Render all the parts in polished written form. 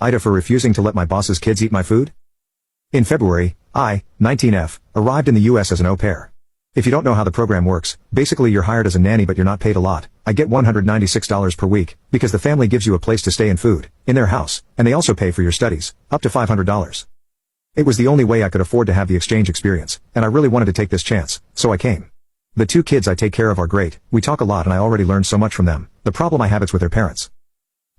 Aita for refusing to let my boss's kids eat my food? In February, I, 19F, arrived in the US as an au pair. If you don't know how the program works, basically you're hired as a nanny but you're not paid a lot. I get $196 per week, because the family gives you a place to stay and food, in their house, and they also pay for your studies, up to $500. It was the only way I could afford to have the exchange experience, and I really wanted to take this chance, so I came. The 2 kids I take care of are great, we talk a lot and I already learned so much from them. The problem I have is with their parents.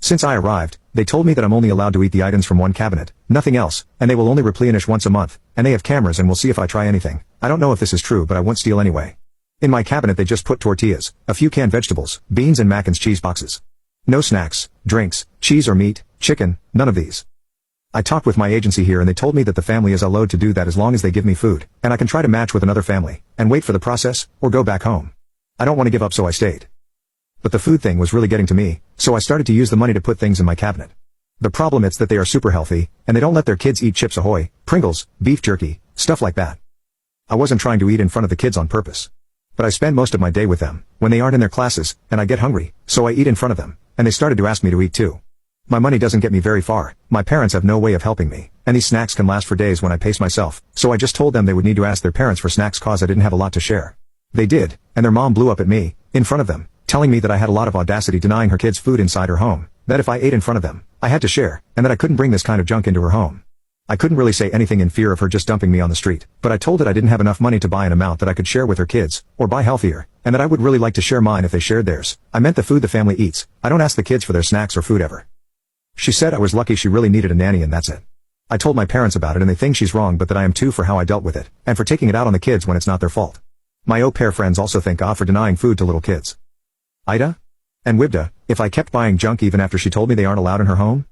Since I arrived, they told me that I'm only allowed to eat the items from one cabinet, nothing else, and they will only replenish once a month, and they have cameras and will see if I try anything. I don't know if this is true but I won't steal anyway. In my cabinet they just put tortillas, a few canned vegetables, beans and mac and cheese boxes. No snacks, drinks, cheese or meat, chicken, none of these. I talked with my agency here and they told me that the family is allowed to do that as long as they give me food, and I can try to match with another family, and wait for the process, or go back home. I don't want to give up so I stayed. But the food thing was really getting to me, so I started to use the money to put things in my cabinet. The problem is that they are super healthy, and they don't let their kids eat Chips Ahoy, Pringles, beef jerky, stuff like that. I wasn't trying to eat in front of the kids on purpose. But I spend most of my day with them, when they aren't in their classes, and I get hungry, so I eat in front of them, and they started to ask me to eat too. My money doesn't get me very far, my parents have no way of helping me, and these snacks can last for days when I pace myself, so I just told them they would need to ask their parents for snacks cause I didn't have a lot to share. They did, and their mom blew up at me, in front of them, telling me that I had a lot of audacity denying her kids food inside her home, that if I ate in front of them, I had to share, and that I couldn't bring this kind of junk into her home. I couldn't really say anything in fear of her just dumping me on the street, but I told that I didn't have enough money to buy an amount that I could share with her kids, or buy healthier, and that I would really like to share mine if they shared theirs. I meant the food the family eats, I don't ask the kids for their snacks or food ever. She said I was lucky she really needed a nanny and that's it. I told my parents about it and they think she's wrong but that I am too for how I dealt with it, and for taking it out on the kids when it's not their fault. My au pair friends also think for denying food to little kids. Aita? And Wibda, if I kept buying junk even after she told me they aren't allowed in her home?